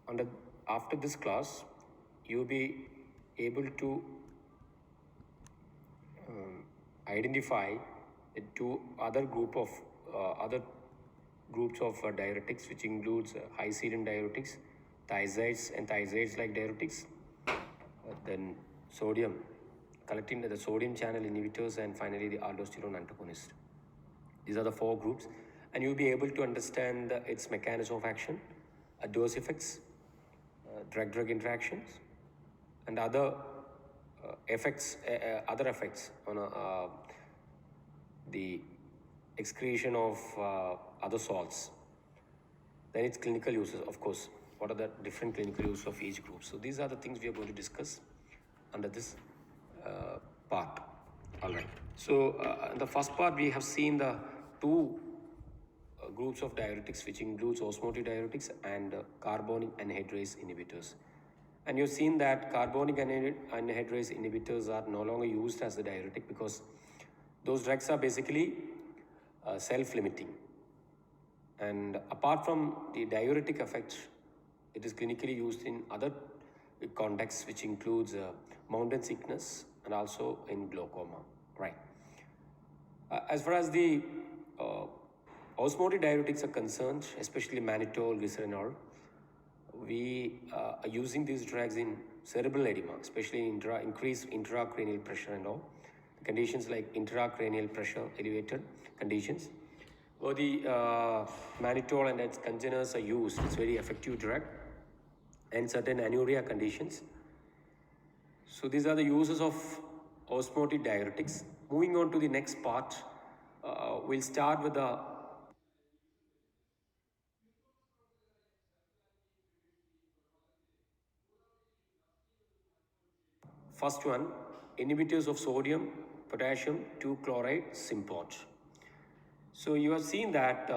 under after this class, you'll be able to identify the two other groups of diuretics, which includes high serum diuretics, thiazides and thiazides-like diuretics, then sodium, collecting the sodium channel inhibitors, and finally the aldosterone antagonist. These are the four groups, and you'll be able to understand its mechanism of action, adverse effects, drug-drug interactions, and other other effects on the excretion of other salts. Then its clinical uses, of course. What are the different clinical uses of each group? So these are the things we are going to discuss under this part. All right. So in the first part, we have seen the two groups of diuretics, which includes osmotic diuretics and carbonic anhydrase inhibitors. And you've seen that carbonic anhydrase inhibitors are no longer used as a diuretic because those drugs are basically self-limiting. And apart from the diuretic effect, it is clinically used in other contexts, which includes mountain sickness and also in glaucoma, right? As far as the osmotic diuretics are concerned, especially mannitol, glycerinol, we are using these drugs in cerebral edema, especially in increased intracranial pressure and all. Conditions like intracranial pressure elevated conditions, where the mannitol and its congeners are used. It's very effective drug, and certain anuria conditions. So these are the uses of osmotic diuretics. Moving on to the next part, we'll start with the first one, inhibitors of sodium, potassium 2-chloride symport. So you have seen that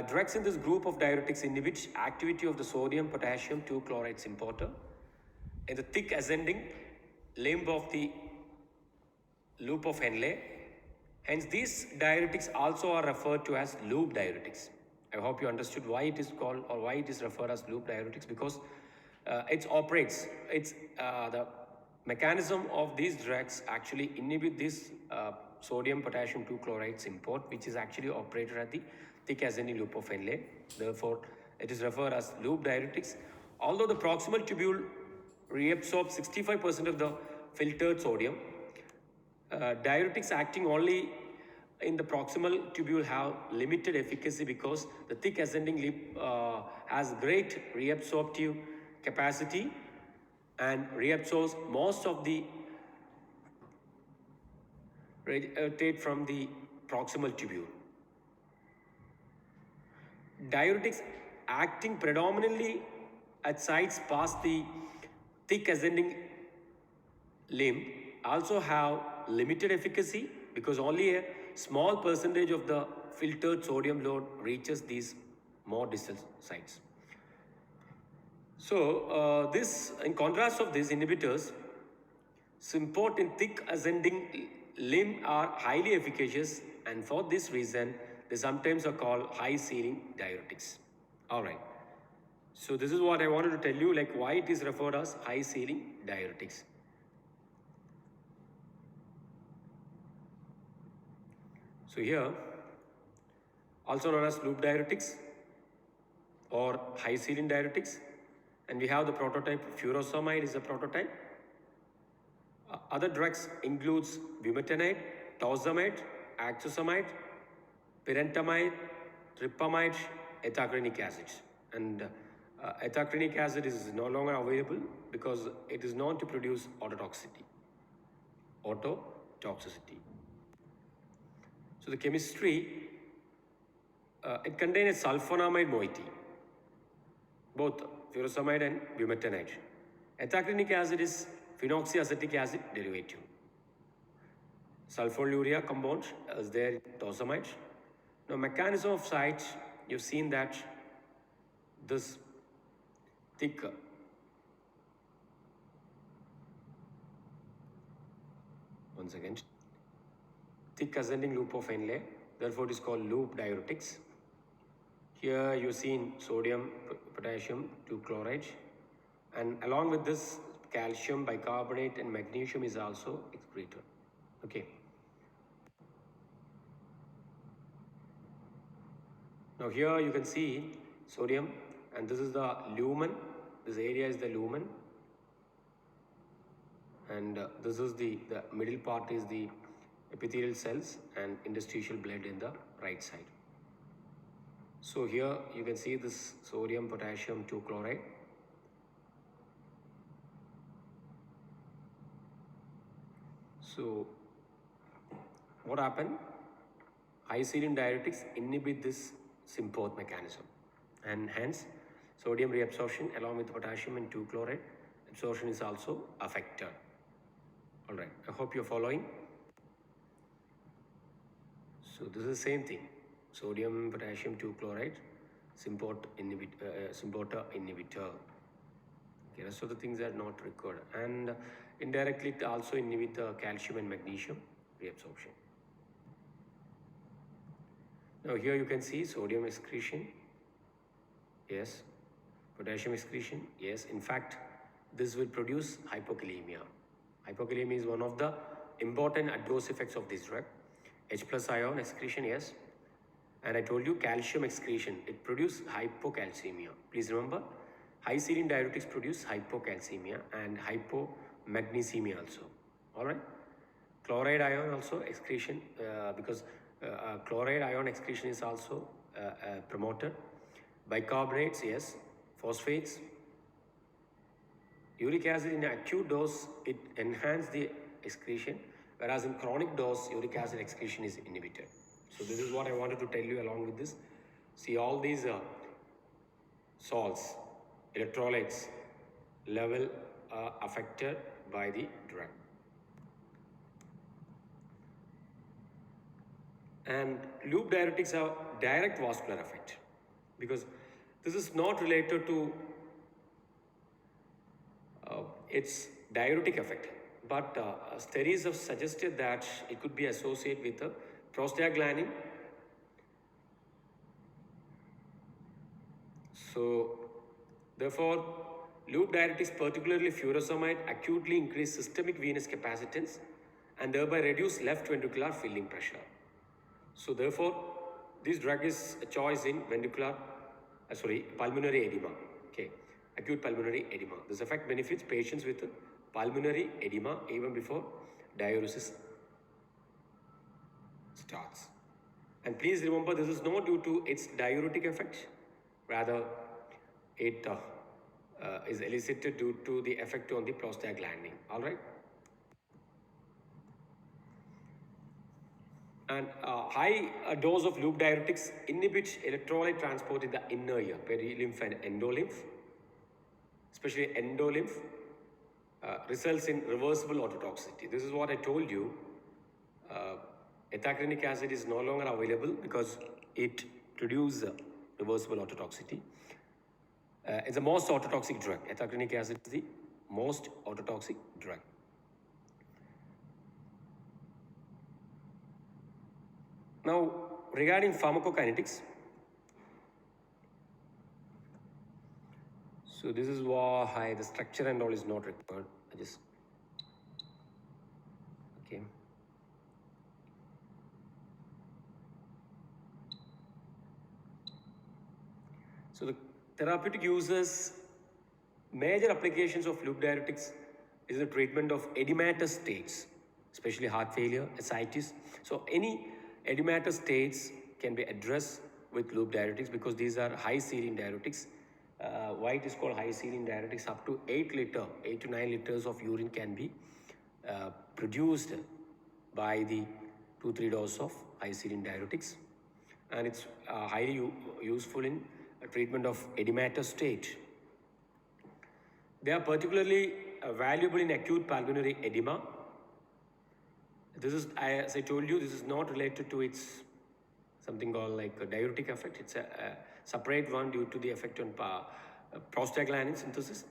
drugs in this group of diuretics inhibit activity of the sodium potassium 2-chloride symporter in the thick ascending limb of the loop of Henle. Hence, these diuretics also are referred to as loop diuretics. I hope you understood why it is called or why it is referred as loop diuretics, because the mechanism of these drugs actually inhibit this sodium potassium 2-chloride symport, which is actually operated at the thick ascending loop of Henle. Therefore, it is referred as loop diuretics. Although the proximal tubule reabsorbs 65% of the filtered sodium, diuretics acting only in the proximal tubule have limited efficacy because the thick ascending lip has great reabsorptive capacity and reabsorbs most of the retate from the proximal tubule. Diuretics acting predominantly at sites past the thick ascending limb also have limited efficacy because only a small percentage of the filtered sodium load reaches these more distal sites. So in contrast of these inhibitors, symport in thick ascending limb are highly efficacious, and for this reason they sometimes are called high ceiling diuretics. All right. So this is what I wanted to tell you, like why it is referred as high ceiling diuretics. So here, also known as loop diuretics or high ceiling diuretics, and we have the prototype furosemide is a prototype. Other drugs includes bumetanide, torsemide, axosamide, pyrantamide, tryptamide, ethacrynic acid. And ethacrynic acid is no longer available because it is known to produce ototoxicity. So the chemistry, it contains a sulfonamide moiety, both furosemide and bumetanide. Ethacrynic acid is phenoxyacetic acid derivative. Sulfonylurea compound is there in torsemide. Now, mechanism of site, you've seen that this thick once again thick ascending loop of Henle, therefore it is called loop diuretics. Here you seen sodium, potassium, 2 chloride, and along with this calcium bicarbonate and magnesium is also excreted. Okay. Now here you can see sodium, and this is the lumen. This area is the lumen, and this is the middle part is the epithelial cells and interstitial blood in the right side. So here you can see this sodium, potassium, 2 chloride. So what happened? High serum diuretics inhibit this Symporth mechanism, and hence sodium reabsorption along with potassium and 2 chloride absorption is also affected. All right, I hope you're following. So this is the same thing, sodium, potassium, 2 chloride, Symporth inhibitor. Okay, rest of the things are not required, and indirectly it also inhibits the calcium and magnesium reabsorption. Now here you can see sodium excretion, yes, potassium excretion, yes. In fact, this will produce hypokalemia. Hypokalemia is one of the important adverse effects of this drug. H plus ion excretion, yes. And I told you calcium excretion, it produces hypocalcemia. Please remember, high serum diuretics produce hypocalcemia and hypomagnesemia also. All right. Chloride ion also excretion because chloride ion excretion is also promoted. Bicarbonates, yes. Phosphates. Uric acid in acute dose, it enhances the excretion, whereas in chronic dose, uric acid excretion is inhibited. So this is what I wanted to tell you along with this. See all these salts, electrolytes level are affected by the drug. And loop diuretics have direct vascular effect because this is not related to its diuretic effect, but studies have suggested that it could be associated with a prostaglandin. So therefore, loop diuretics, particularly furosemide, acutely increase systemic venous capacitance and thereby reduce left ventricular filling pressure. So therefore, this drug is a choice in pulmonary edema. Okay, acute pulmonary edema. This effect benefits patients with pulmonary edema even before diuresis starts. And please remember, this is not due to its diuretic effect, rather it is elicited due to the effect on the prostaglandin. All right. And high dose of loop diuretics inhibits electrolyte transport in the inner ear, perilymph and endolymph. Especially endolymph results in reversible ototoxicity. This is what I told you. Ethacrenic acid is no longer available because it produces reversible ototoxicity. It's the most ototoxic drug. Ethacrenic acid is the most ototoxic drug. Now, regarding pharmacokinetics, so this is why the structure and all is not required. Okay. So the therapeutic uses, major applications of loop diuretics is the treatment of edematous states, especially heart failure, ascites. So any edematous states can be addressed with loop diuretics because these are high serum diuretics. Why it is called high serum diuretics? Up to 8 to 9 liters of urine can be produced by the 2-3 dose of high serum diuretics, and it's highly useful in treatment of edematous state. They are particularly valuable in acute pulmonary edema. This is, as I told you, this is not related to its something called like a diuretic effect. It's a separate one due to the effect on prostaglandin synthesis.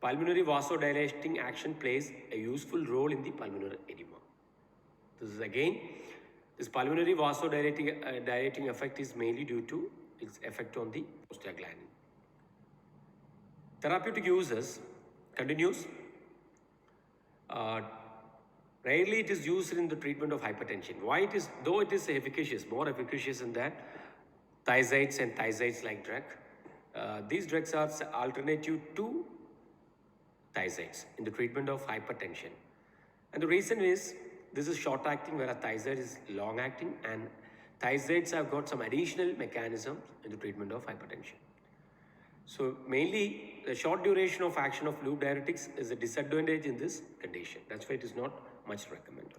Pulmonary vasodilating action plays a useful role in the pulmonary edema. This is again, this pulmonary vasodilating dilating effect is mainly due to its effect on the prostaglandin. Therapeutic uses continues. Uh, Rarely it is used in the treatment of hypertension. Why it is, though it is efficacious, more efficacious than that, thiazides and thiazides-like drug. These drugs are alternative to thiazides in the treatment of hypertension. And the reason is, this is short-acting, whereas thiazide is long-acting, and thiazides have got some additional mechanisms in the treatment of hypertension. So mainly, the short duration of action of loop diuretics is a disadvantage in this condition. That's why it is not much recommended.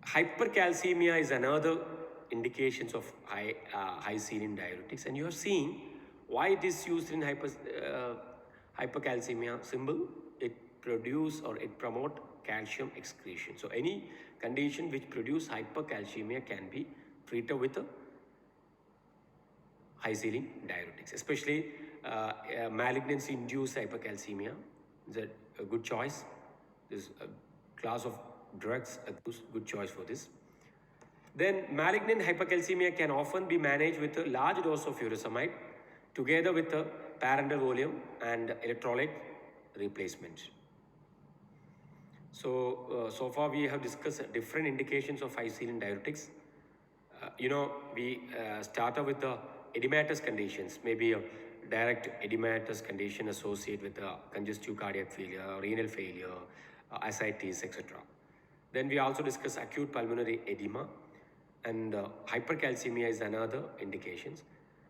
Hypercalcemia is another indications of high serum diuretics, and you are seeing why it is used in hypercalcemia. Symbol, it produce or it promote calcium excretion. So any condition which produce hypercalcemia can be treated with a high serum diuretics, especially malignancy-induced hypercalcemia is a good choice. This class of drugs a good choice for this. Then malignant hypercalcemia can often be managed with a large dose of furosemide together with a parenteral volume and electrolyte replacement. So far we have discussed different indications of high serum diuretics. We started with the edematous conditions, maybe a direct edematous condition associated with congestive cardiac failure, renal failure, ascites, etc. Then we also discuss acute pulmonary edema, and hypercalcemia is another indications.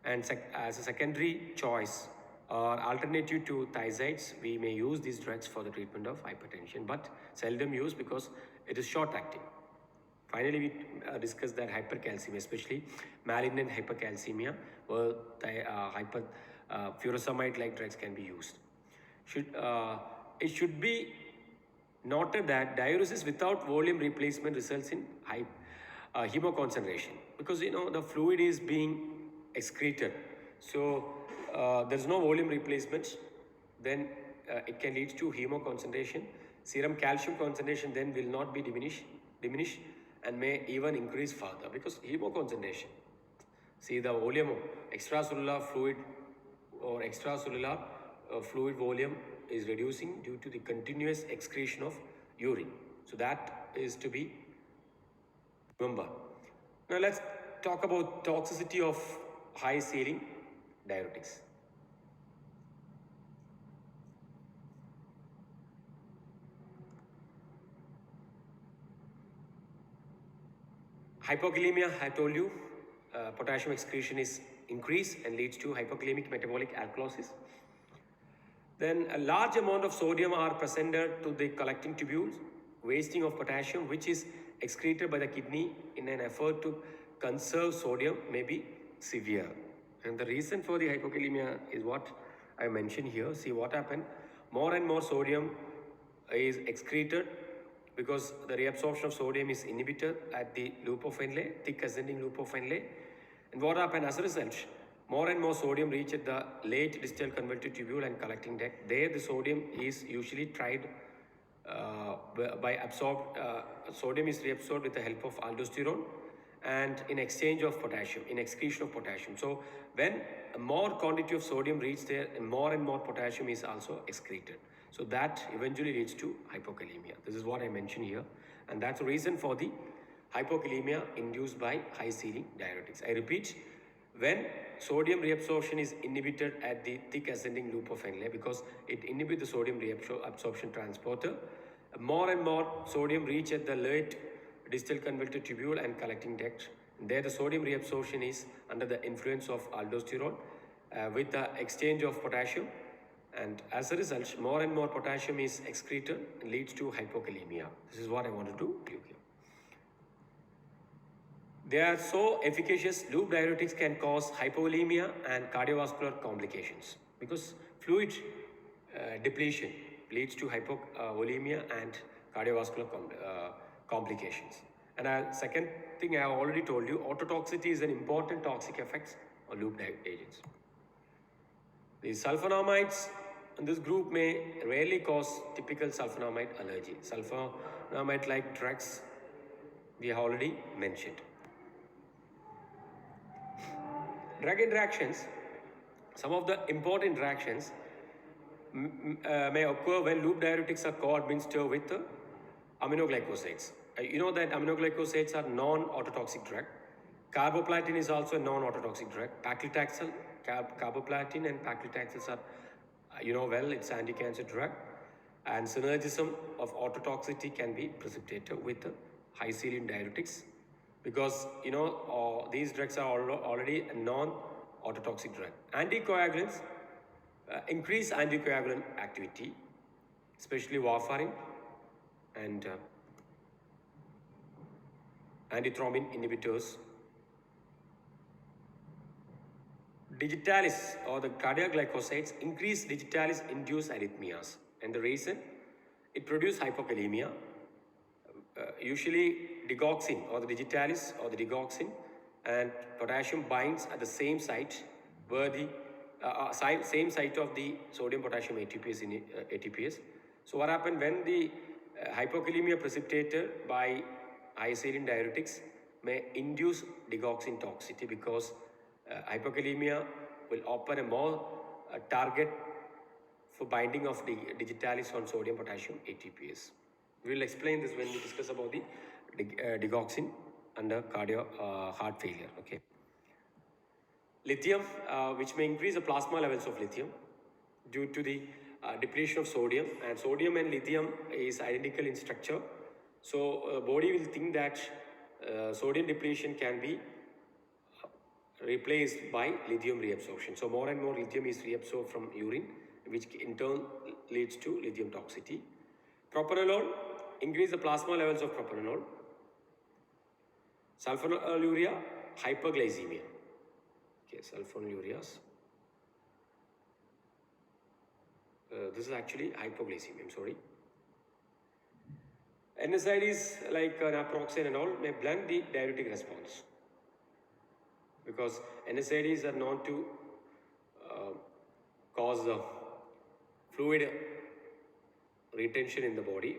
And as a secondary choice or alternative to thiazides, we may use these drugs for the treatment of hypertension, but seldom used because it is short acting. Finally, we discussed that hypercalcemia, especially malignant hypercalcemia, where furosemide-like drugs can be used. It should be noted that diuresis without volume replacement results in high hemoconcentration, because the fluid is being excreted. So there's no volume replacement, then it can lead to hemoconcentration. Serum calcium concentration then will not be diminished and may even increase further, because hemoconcentration. See, the volume of extracellular fluid or extracellular fluid volume is reducing due to the continuous excretion of urine. So that is to be remembered. Now let's talk about toxicity of high serum diuretics. Hypokalemia, I told you, potassium excretion is increased and leads to hypokalemic metabolic alkalosis. Then a large amount of sodium are presented to the collecting tubules, wasting of potassium, which is excreted by the kidney in an effort to conserve sodium, may be severe. And the reason for the hypokalemia is what I mentioned here. See what happened. More and more sodium is excreted because the reabsorption of sodium is inhibited at the loop of Henle, thick ascending loop of Henle. And what happened as a result? More and more sodium reach at the late distal convoluted tubule and collecting duct. There the sodium is usually tried by sodium is reabsorbed with the help of aldosterone and in exchange of potassium, in excretion of potassium. So when more quantity of sodium reaches there, more and more potassium is also excreted. So that eventually leads to hypokalemia. This is what I mentioned here. And that's the reason for the hypokalemia induced by high serum diuretics. I repeat, when sodium reabsorption is inhibited at the thick ascending loop of Henle, because it inhibits the sodium reabsorption transporter, more and more sodium reach at the late distal convoluted tubule and collecting duct. There the sodium reabsorption is under the influence of aldosterone with the exchange of potassium, and as a result more and more potassium is excreted and leads to hypokalemia. This is what I wanted to do here. They are so efficacious, loop diuretics can cause hypovolemia and cardiovascular complications because fluid depletion leads to hypovolemia and cardiovascular complications. And second thing I have already told you, ototoxicity is an important toxic effect on loop agents. The sulfonamides in this group may rarely cause typical sulfonamide allergy. Sulfonamide like drugs we have already mentioned. drug interactions, some of the important interactions may occur when loop diuretics are co-administered with aminoglycosides. You know that aminoglycosides are non-autotoxic drug. Carboplatin is also a non-autotoxic drug. Paclitaxel, carboplatin and paclitaxels are, you know well, it's anti-cancer drug. And synergism of autotoxicity can be precipitated with high saline diuretics because, you know, these drugs are already a non-autotoxic drug. Anticoagulants increase anticoagulant activity, especially warfarin and antithrombin inhibitors. Digitalis or the cardiac glycosides increase digitalis induced arrhythmias, and the reason it produces hypokalemia. Usually digoxin or the digitalis or the digoxin and potassium binds at the same site where the same site of the sodium potassium ATPase in ATPase. So what happened when the hypokalemia precipitated by high saline diuretics may induce digoxin toxicity because hypokalemia will open a more target for binding of the digitalis on sodium potassium ATPase. We will explain this when we discuss about the digoxin under heart failure. Okay. Lithium, which may increase the plasma levels of lithium due to the depletion of sodium, and sodium and lithium is identical in structure. So body will think that sodium depletion can be replaced by lithium reabsorption. So more and more lithium is reabsorbed from urine, which in turn leads to lithium toxicity. Propranolol, increase the plasma levels of propranolol. Sulfonylurea, hyperglycemia. Okay, sulfonylureas. This is actually hypoglycemia, I'm sorry. NSAIDs like naproxen and all may blunt the diuretic response because NSAIDs are known to cause fluid retention in the body,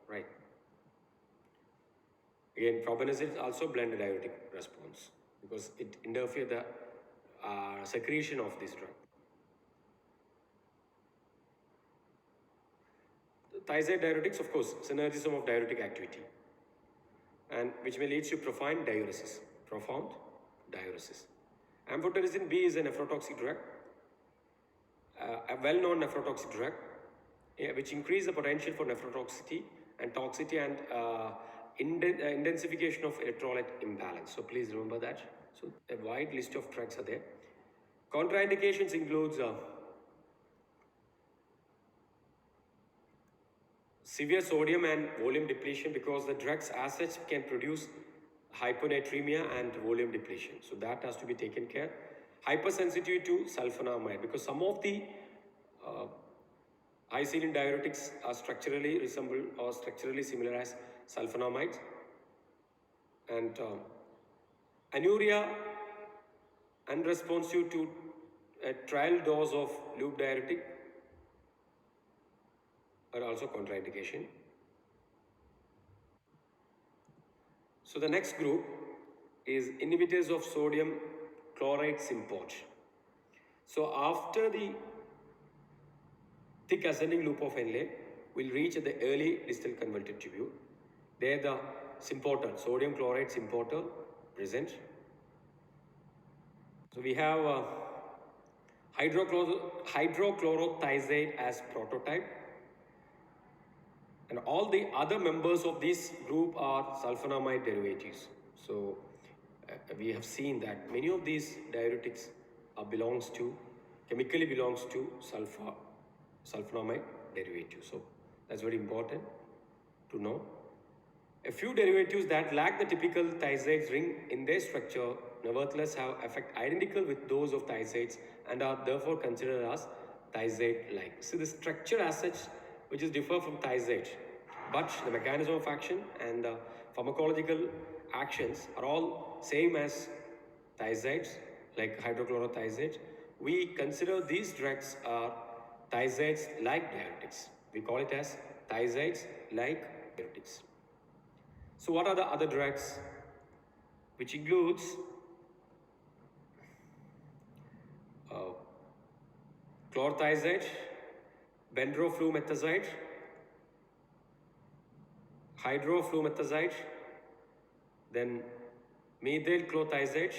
right? Again, probenecid also blunt the diuretic response because it interferes the secretion of this drug. Thiazide diuretics, of course, synergism of diuretic activity, and which may lead to profound diuresis. Amphotericin B is a nephrotoxic drug, a well-known nephrotoxic drug, which increases the potential for nephrotoxicity and toxicity and intensification of electrolyte imbalance. So please remember that. So a wide list of drugs are there. Contraindications includes severe sodium and volume depletion because the drugs as such can produce hyponatremia and volume depletion. So that has to be taken care. Hypersensitivity to sulfonamide because some of the high saline diuretics are structurally similar as sulfonamides. And anuria unresponsive to a trial dose of loop diuretic are also contraindication. So the next group is inhibitors of sodium chloride symport. So after the thick ascending loop of Henle, we'll reach at the early distal convoluted tubule. There the symporter, sodium chloride symporter present. So we have hydrochlorothiazide as prototype. And all the other members of this group are sulfonamide derivatives. So we have seen that many of these diuretics chemically belongs to sulfonamide derivatives. So that's very important to know. A few derivatives that lack the typical thiazide ring in their structure nevertheless have effect identical with those of thiazides and are therefore considered as thiazide-like. So the structure as such which is differ from thiazide, but the mechanism of action and the pharmacological actions are all same as thiazides, like hydrochlorothiazide. We consider these drugs are thiazides-like diuretics. We call it as thiazides-like diuretics. So what are the other drugs? Which includes chlorothiazide, bendroflumetazide, hydroflumetazide, then methyl chlorothiazide,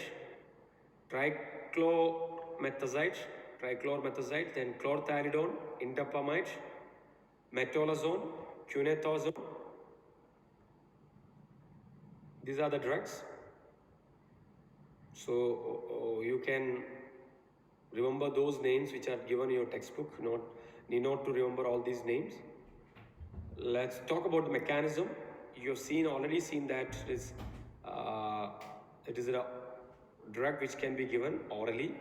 trichlormetazide, then chlorthalidone, indapamide, metolazone, cunethozone. These are the drugs. So you can remember those names which are given in your textbook. Need not to remember all these names. Let's talk about the mechanism. You have already seen that it is a drug which can be given orally.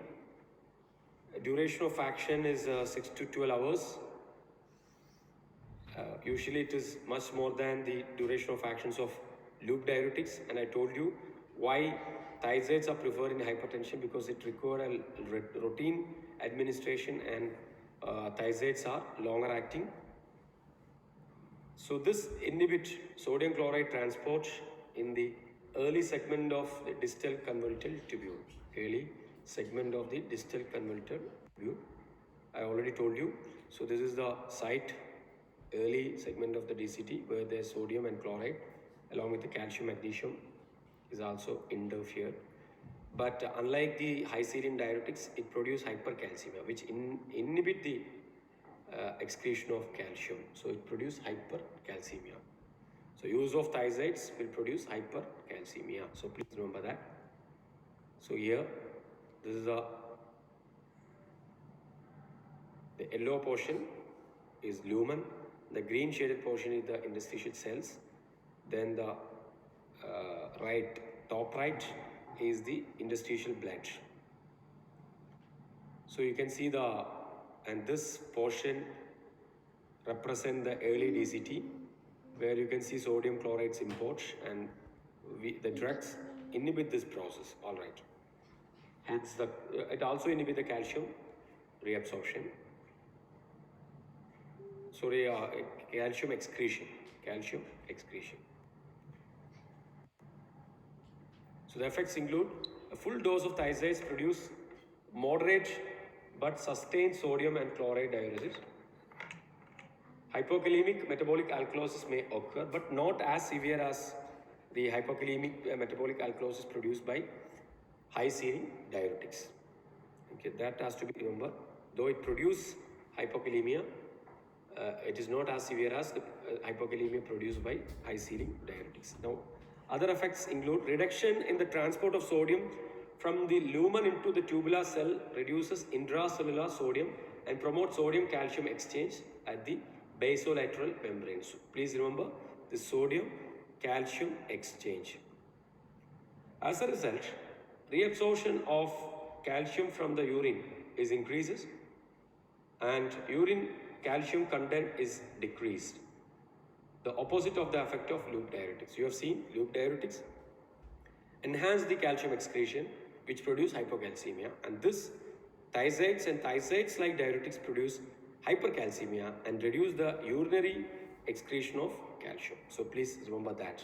Duration of action is 6 to 12 hours. Usually it is much more than the duration of actions of loop diuretics, and I told you why thiazides are preferred in hypertension, because it requires a routine administration, and thiazides are longer acting. So this inhibits sodium chloride transport in the early segment of the distal convoluted tubule. Early segment of the distal convoluted tubule. I already told you. So this is the site, early segment of the DCT, where the sodium and chloride along with the calcium magnesium is also interfered. But unlike the high serine diuretics, it produces hypercalcemia, which inhibit the excretion of calcium. So it produces hypercalcemia. So use of thiazides will produce hypercalcemia. So please remember that. So here, this is the yellow portion is lumen. The green shaded portion is the interstitial cells. Then the top right is the interstitial blood. So you can see and this portion represent the early DCT, where you can see sodium chloride's import, and the drugs inhibit this process, all right. Hence it also inhibits the calcium reabsorption. Sorry, calcium excretion. So the effects include a full dose of thiazides produce moderate but sustained sodium and chloride diuresis. Hypokalemic metabolic alkalosis may occur, but not as severe as the hypokalemic metabolic alkalosis produced by high serine diuretics. Okay, that has to be remembered. Though it produces hypokalemia, it is not as severe as the hypokalemia produced by high serine diuretics. Now, other effects include reduction in the transport of sodium from the lumen into the tubular cell, reduces intracellular sodium and promotes sodium-calcium exchange at the basolateral membrane. So please remember the sodium-calcium exchange. As a result, reabsorption of calcium from the urine is increases, and urine calcium content is decreased. The opposite of the effect of loop diuretics. You have seen loop diuretics enhance the calcium excretion, which produce hypocalcemia, and this thiazides and thiazides-like diuretics produce hypercalcemia and reduce the urinary excretion of calcium. So please remember that.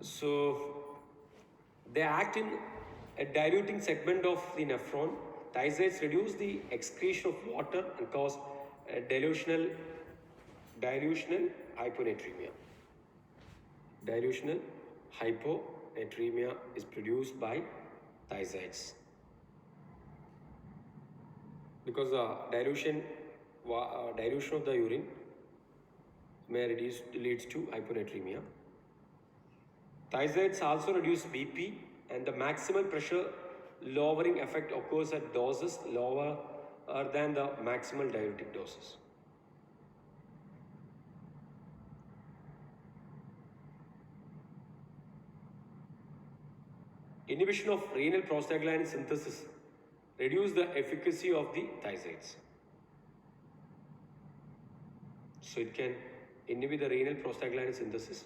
So they act in a diluting segment of the nephron. Thiazides reduce the excretion of water and cause dilutional hyponatremia. Dilutional hyponatremia is produced by thiazides, because the dilution of the urine leads to hyponatremia. Thiazides also reduce BP, and the maximal pressure lowering effect occurs at doses lower than the maximal diuretic doses. Inhibition of renal prostaglandin synthesis reduce the efficacy of the thiazides. So it can inhibit the renal prostaglandin synthesis,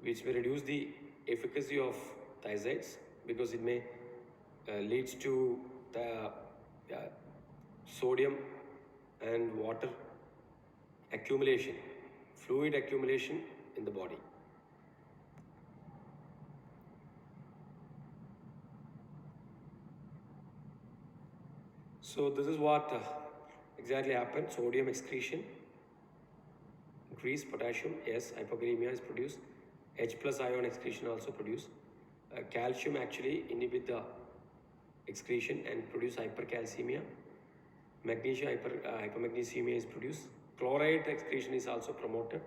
which may reduce the efficacy of thiazides, because it may leads to the sodium and water accumulation, fluid accumulation in the body. So this is what exactly happened. Sodium excretion, increase potassium, yes, hypokalemia is produced. H plus ion excretion also produced. Calcium actually inhibit the excretion and produce hypercalcemia. Magnesium hypomagnesemia is produced. Chloride excretion is also promoted.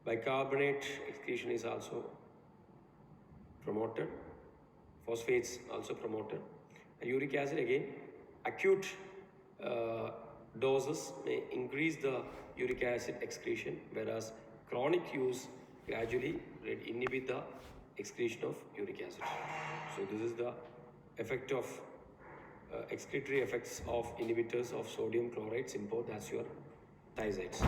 Bicarbonate excretion is also promoted. Phosphates also promoted. And uric acid again, acute doses may increase the uric acid excretion, whereas chronic use gradually inhibit the excretion of uric acid. So this is the effect of excretory effects of inhibitors of sodium chloride symbol, that's your thiazides.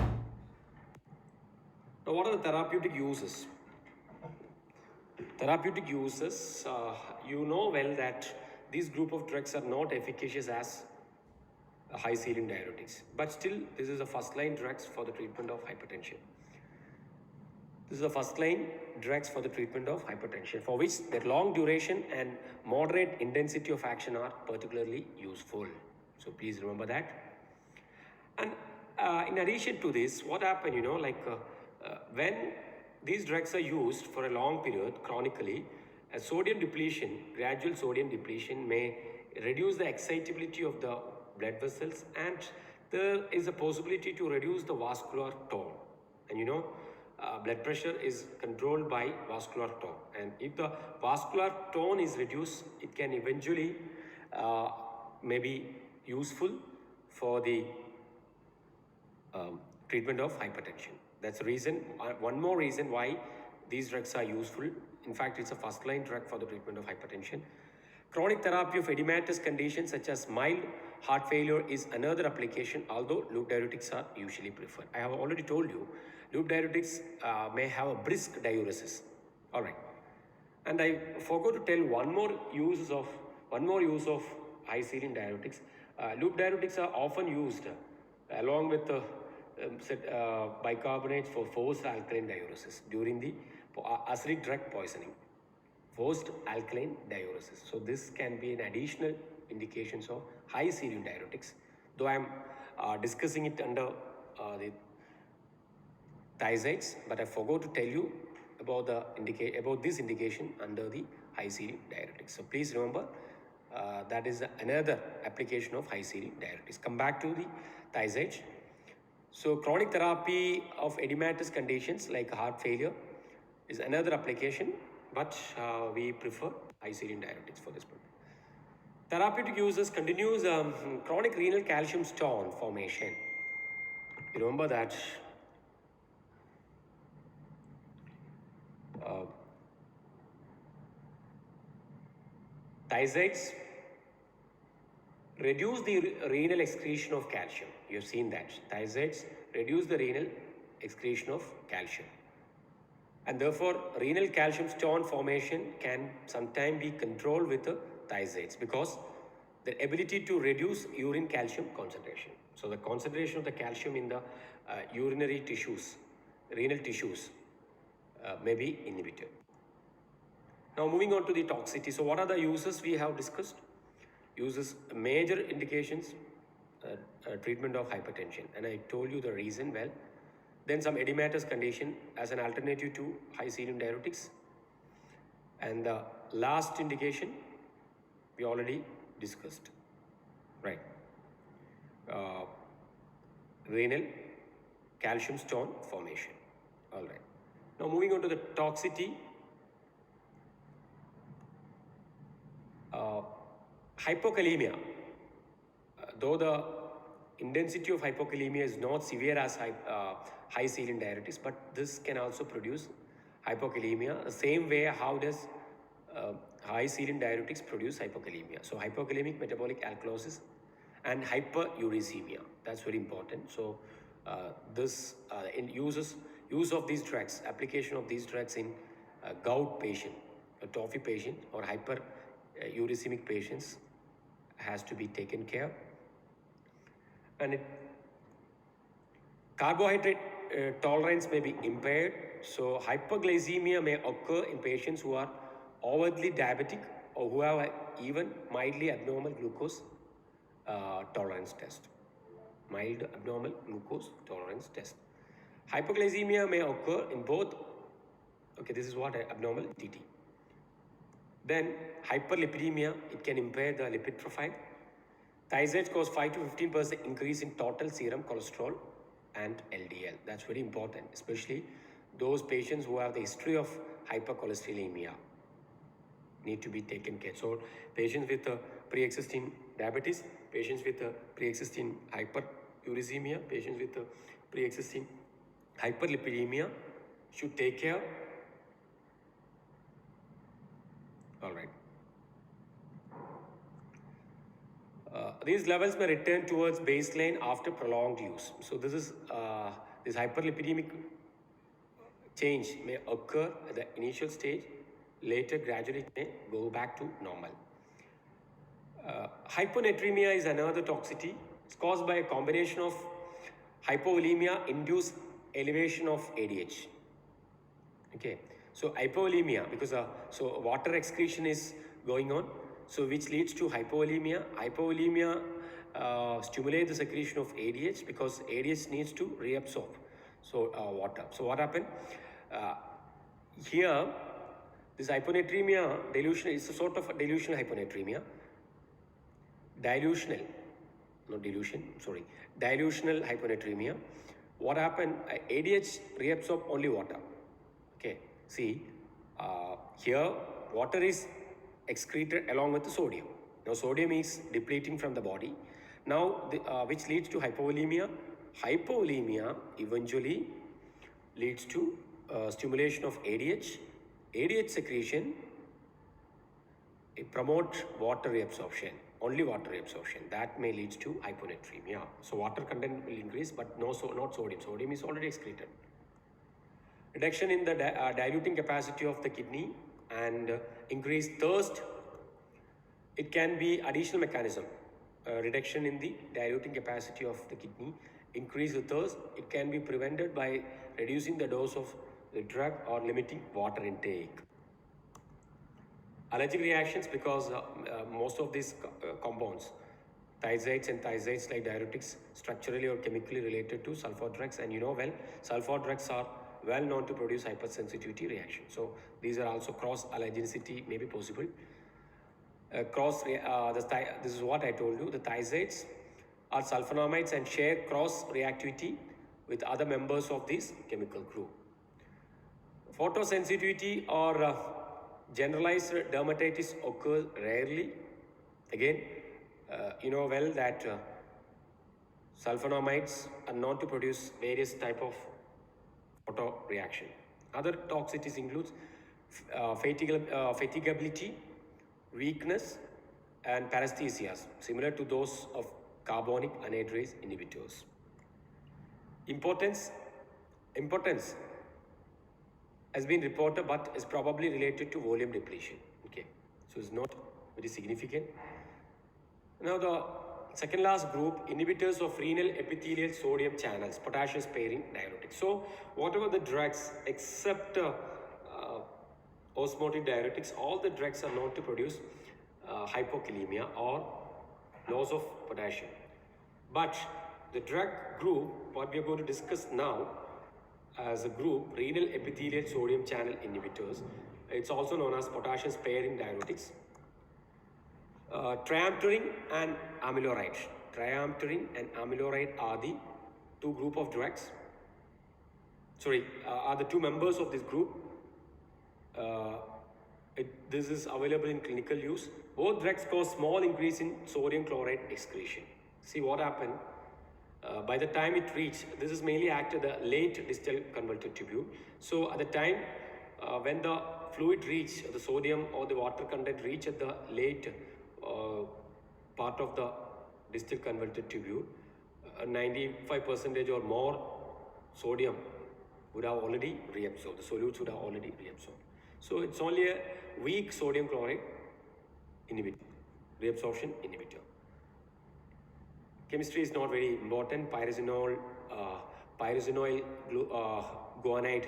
Now what are the therapeutic uses? Therapeutic uses, you know well that these group of drugs are not efficacious as high saline diuretics, but still this is the first line drugs for the treatment of hypertension. This is the first line drugs for the treatment of hypertension, for which their long duration and moderate intensity of action are particularly useful. So please remember that. And in addition to this, what happened, when these drugs are used for a long period chronically, a sodium depletion, gradual sodium depletion may reduce the excitability of the blood vessels, and there is a possibility to reduce the vascular tone. And blood pressure is controlled by vascular tone, and if the vascular tone is reduced, it can eventually may be useful for the treatment of hypertension. That's the reason, one more reason why these drugs are useful. In fact, it's a first line drug for the treatment of hypertension. Chronic therapy of edematous conditions such as mild heart failure is another application, although loop diuretics are usually preferred. I have already told you, loop diuretics may have a brisk diuresis. All right. And I forgot to tell one more use of high saline diuretics. Loop diuretics are often used along with bicarbonates for forced alkaline diuresis during the acidic drug poisoning. Forced alkaline diuresis. So this can be an additional indications of high saline diuretics, though I am discussing it under the thiazides, but I forgot to tell you about this indication under the high saline diuretics. So please remember that is another application of high saline diuretics. Come back to the thiazides. So chronic therapy of edematous conditions like heart failure is another application, but we prefer high saline diuretics for this purpose. Therapeutic uses continues chronic renal calcium stone formation. You remember that thiazides reduce the renal excretion of calcium. You have seen that. Thiazides reduce the renal excretion of calcium. And therefore, renal calcium stone formation can sometimes be controlled with the thiazides because the ability to reduce urine calcium concentration. So the concentration of the calcium in the urinary tissues, renal tissues may be inhibited. Now moving on to the toxicity. So what are the uses we have discussed? Uses major indications, treatment of hypertension, and I told you the reason well. Then some edematous condition as an alternative to high saline diuretics. And the last indication we already discussed, right? Renal calcium stone formation. All right. Now moving on to the toxicity. Hypokalemia, though the intensity of hypokalemia is not severe as high saline diuretics, but this can also produce hypokalemia the same way how does high saline diuretics produce hypokalemia. So hypokalemic metabolic alkalosis and hyperuricemia, that's very important. So this use of these drugs, application of these drugs in gout patient, a toffee patient or hyperuricemic patients has to be taken care. And carbohydrate tolerance may be impaired. So hyperglycemia may occur in patients who are overtly diabetic or who have even mildly abnormal glucose tolerance test. Mild abnormal glucose tolerance test. Hypoglycemia may occur in both. Okay, this is what abnormal TT. Then hyperlipidemia, it can impair the lipid profile. Thiazides cause 5 to 15% increase in total serum cholesterol and LDL. That's very important, especially those patients who have the history of hypercholesterolemia need to be taken care. So patients with pre-existing diabetes, patients with pre-existing hyperuricemia, patients with pre-existing hyperlipidemia should take care. All right. These levels may return towards baseline after prolonged use. So this is this hyperlipidemic change may occur at the initial stage. Later, gradually it may go back to normal. Hyponatremia is another toxicity. It's caused by a combination of hypovolemia induced elevation of ADH. Okay, so hypovolemia because so water excretion is going on, so which leads to hypovolemia. Hypovolemia stimulates the secretion of ADH because ADH needs to reabsorb water. So what happened here? This hyponatremia delusion is a sort of a delusional hyponatremia. Dilutional hyponatremia. What happened? ADH reabsorb only water. Okay, see here water is excreted along with the sodium. Now sodium is depleting from the body. Now which leads to hypovolemia. Hypovolemia eventually leads to stimulation of ADH. ADH secretion, it promotes water reabsorption, only water reabsorption. That may lead to hyponatremia. So water content will increase, but not sodium. Sodium is already excreted. Reduction in the diluting capacity of the kidney and increased thirst. It can be additional mechanism. Reduction in the diluting capacity of the kidney, increase the thirst. It can be prevented by reducing the dose of the drug or limiting water intake. Allergic reactions, because most of these compounds, thiazides and thiazides like diuretics, structurally or chemically related to sulfur drugs, and you know well, sulfur drugs are well known to produce hypersensitivity reaction. So these are also cross allergenicity may be possible. This is what I told you. The thiazides are sulfonamides and share cross reactivity with other members of this chemical group. Photosensitivity or generalized dermatitis occurs rarely. Again, you know well that sulfonamides are known to produce various type of photoreaction. Other toxicities includes fatigability, weakness, and paresthesias, similar to those of carbonic anhydrase inhibitors. Impotence has been reported, but is probably related to volume depletion. Okay, so it's not very significant. Now the second last group, inhibitors of renal epithelial sodium channels, potassium sparing diuretics. So whatever the drugs except osmotic diuretics, all the drugs are known to produce hypokalemia or loss of potassium. But the drug group, what we are going to discuss now as a group, renal epithelial sodium channel inhibitors, it's also known as potassium sparing diuretics. Triamterene and amiloride. Triamterene and amiloride are the two group of drugs. Are the two members of this group. This is available in clinical use. Both drugs cause small increase in sodium chloride excretion. See what happened. By the time it reached, this is mainly acted the late distal convoluted tubule. So at the time when the fluid reached, the sodium or the water content reached at the late part of the distal convoluted tubule, 95% or more sodium would have already reabsorbed. The solutes would have already reabsorbed. So it's only a weak sodium chloride inhibitor, reabsorption inhibitor. Chemistry is not very important. Pyrazinoyl guanide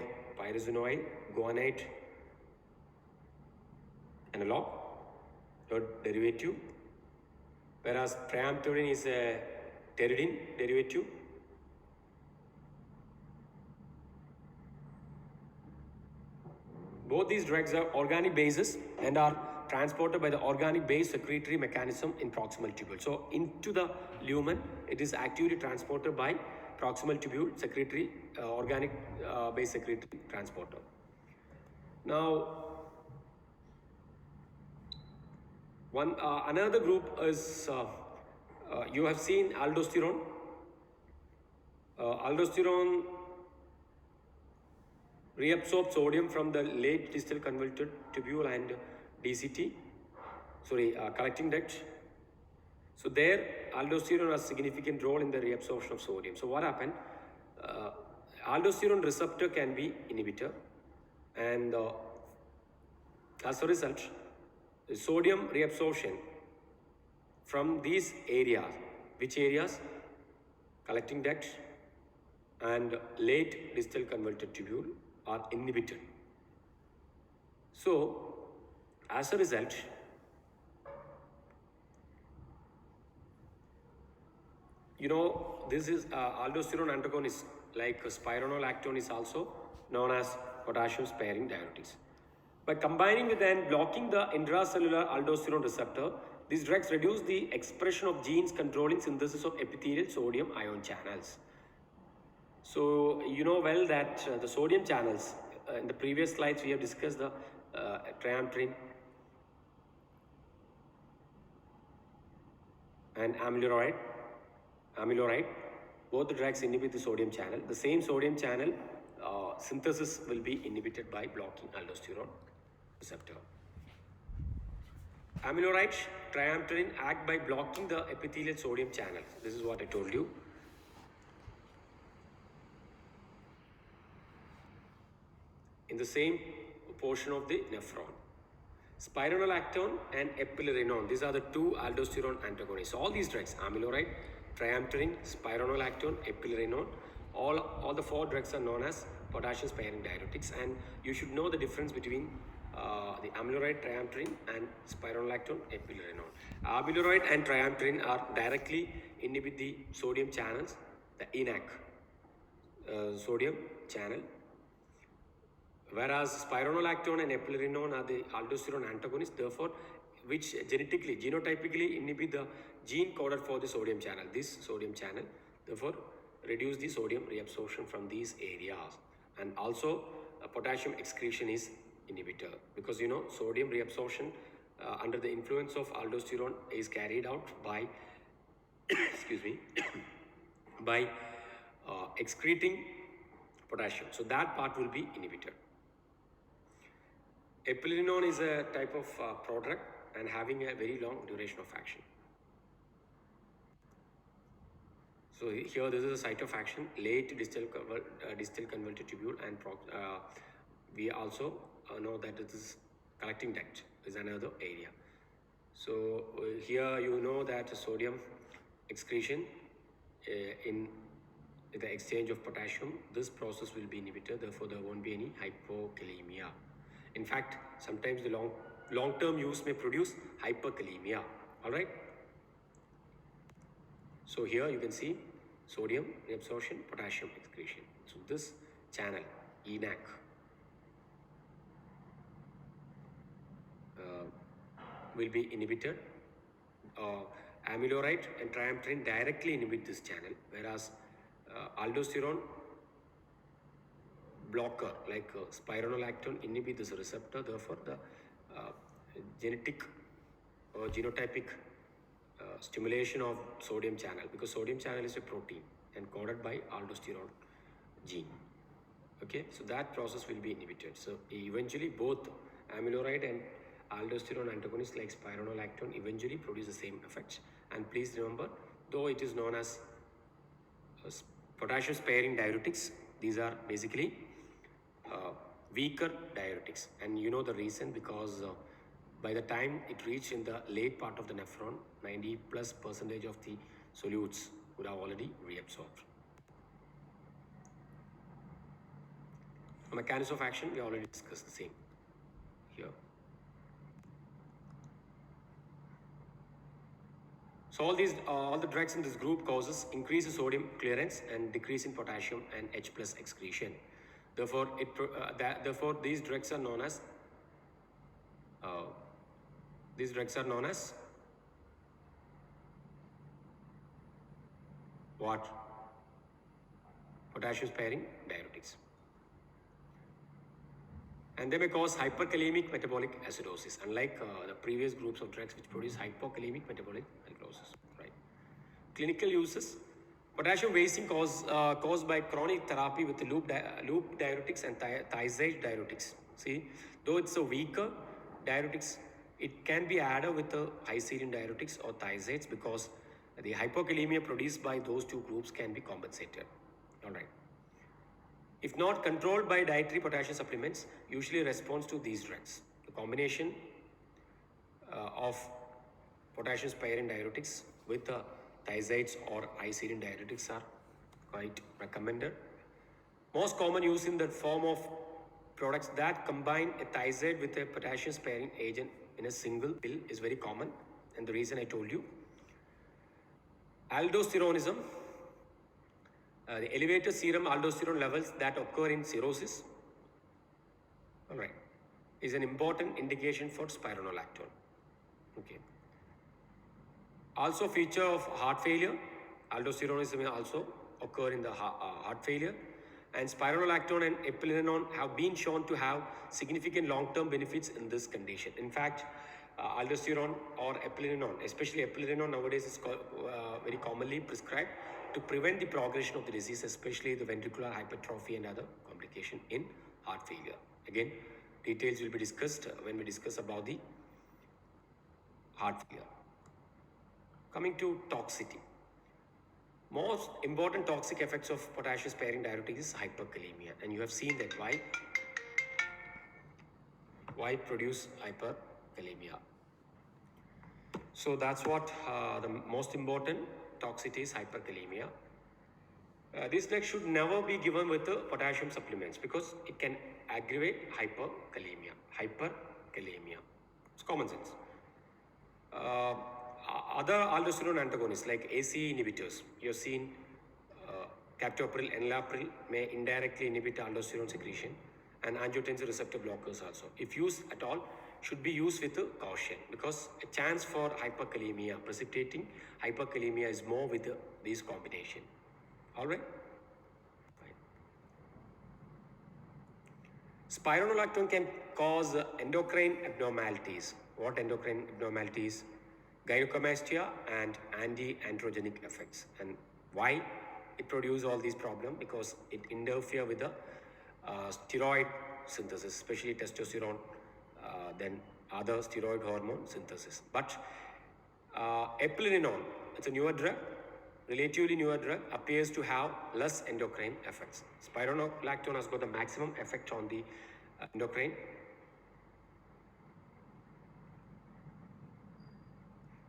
analog, derivative, whereas triamterene is a pteridine derivative. Both these drugs are organic bases and are transported by the organic base secretory mechanism in proximal tubule. So into the lumen, it is actively transported by proximal tubule secretory, organic base secretory transporter. Now, another group is, you have seen aldosterone. Aldosterone reabsorbs sodium from the late distal convoluted tubule and DCT, collecting duct. So there, aldosterone has significant role in the reabsorption of sodium. So what happened? Aldosterone receptor can be inhibitor, and as a result, the sodium reabsorption from these areas, which areas? Collecting duct and late distal convoluted tubule are inhibited. So, as a result, you know, this is aldosterone antagonist, like spironolactone is also known as potassium sparing diuretics. By combining with and blocking the intracellular aldosterone receptor, these drugs reduce the expression of genes controlling synthesis of epithelial sodium ion channels. So you know well that the sodium channels, in the previous slides we have discussed the triamterene and amiloride. Both the drugs inhibit the sodium channel. The same sodium channel synthesis will be inhibited by blocking aldosterone receptor. Amiloride, triamterene act by blocking the epithelial sodium channel. This is what I told you. In the same portion of the nephron. Spironolactone and eplerenone, these are the two aldosterone antagonists. All these drugs, amiloride, triamterene, spironolactone, eplerenone, all the four drugs are known as potassium sparing diuretics, and you should know the difference between the amiloride, triamterene and spironolactone, eplerenone. Amiloride and triamterene are directly inhibit the sodium channels, the ENaC sodium channel, whereas spironolactone and eplerenone are the aldosterone antagonists, therefore, which genotypically inhibit the gene coded for the sodium channel, this sodium channel, therefore reduce the sodium reabsorption from these areas. And also potassium excretion is inhibitor, because you know sodium reabsorption under the influence of aldosterone is carried out by excuse me by excreting potassium, so that part will be inhibited. Eplerenone is a type of prodrug and having a very long duration of action. So here this is a site of action, late distal convoluted tubule, and we also know that it is collecting duct is another area. So here you know that sodium excretion in the exchange of potassium, this process will be inhibited, therefore there won't be any hypokalemia. In fact, sometimes the long-term use may produce hyperkalemia. All right. So here you can see sodium reabsorption, potassium excretion. So this channel, ENaC, will be inhibited. Amiloride and triamterene directly inhibit this channel, whereas aldosterone blocker like spironolactone inhibit this receptor, therefore the genetic or genotypic stimulation of sodium channel, because sodium channel is a protein and coded by aldosterone gene. Okay, so that process will be inhibited. So eventually both amiloride and aldosterone antagonists like spironolactone eventually produce the same effects. And please remember, though it is known as potassium sparing diuretics, these are basically weaker diuretics, and you know the reason, because by the time it reached in the late part of the nephron, 90+% of the solutes would have already reabsorbed. Mechanism of action, we already discussed the same here. So all the drugs in this group causes increase in sodium clearance and decrease in potassium and H plus excretion. Therefore, therefore these drugs are known as what? Potassium sparing diuretics. And they may cause hyperkalemic metabolic acidosis, unlike the previous groups of drugs which produce hypokalemic metabolic acidosis. Right. Clinical uses: potassium wasting caused by chronic therapy with loop diuretics and thiazide diuretics. See, though it's a weaker diuretics, it can be added with the high serine diuretics or thiazides because the hypokalemia produced by those two groups can be compensated. All right. If not controlled by dietary potassium supplements, usually responds to these drugs. The combination of potassium sparing diuretics with thiazides or high serine diuretics are quite recommended. Most common use in the form of products that combine a thiazide with a potassium sparing agent in a single pill is very common, and the reason I told you. Aldosteronism. The elevated serum aldosterone levels that occur in cirrhosis, all right, is an important indication for spironolactone. Okay. Also feature of heart failure. Aldosteronism may also occur in the heart failure. And spironolactone and eplerenone have been shown to have significant long-term benefits in this condition. In fact, aldosterone or eplerenone, especially eplerenone nowadays is very commonly prescribed to prevent the progression of the disease, especially the ventricular hypertrophy and other complication in heart failure. Again, details will be discussed when we discuss about the heart failure. Coming to toxicity. Most important toxic effects of potassium sparing diuretic is hyperkalemia, and you have seen that why produce hyperkalemia. So that's what the most important toxicity is hyperkalemia. This drug should never be given with the potassium supplements because it can aggravate hyperkalemia. It's common sense. Other aldosterone antagonists like ACE inhibitors, you have seen captopril, enalapril may indirectly inhibit aldosterone secretion, and angiotensin receptor blockers also. If used at all, should be used with caution because a chance for hyperkalemia, precipitating hyperkalemia is more with this combination. All right? Spironolactone can cause endocrine abnormalities. What endocrine abnormalities? Gynecomastia and anti-androgenic effects. And why it produces all these problems? Because it interferes with the steroid synthesis, especially testosterone, then other steroid hormone synthesis. But eplerenone, it's a newer drug, relatively newer drug, appears to have less endocrine effects. Spironolactone has got the maximum effect on the endocrine.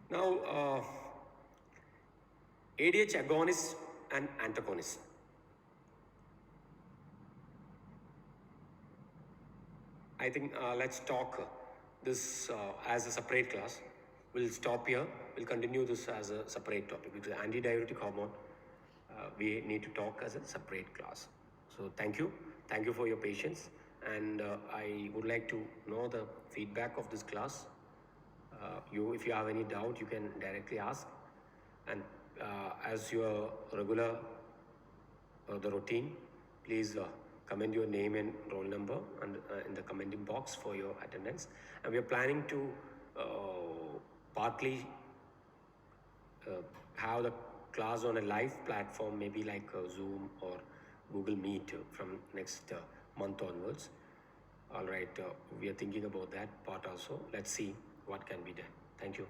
Now, ADH agonists and antagonists. I think let's talk this as a separate class. We'll stop here. We'll continue this as a separate topic because antidiuretic hormone we need to talk as a separate class. So thank you. Thank you for your patience. And I would like to know the feedback of this class. If you have any doubt, you can directly ask. And as your regular the routine, please comment your name and roll number and in the commenting box for your attendance. And we are planning to partly have the class on a live platform, maybe like Zoom or Google Meet from next month onwards. All right, we are thinking about that part also. Let's see what can be done. Thank you.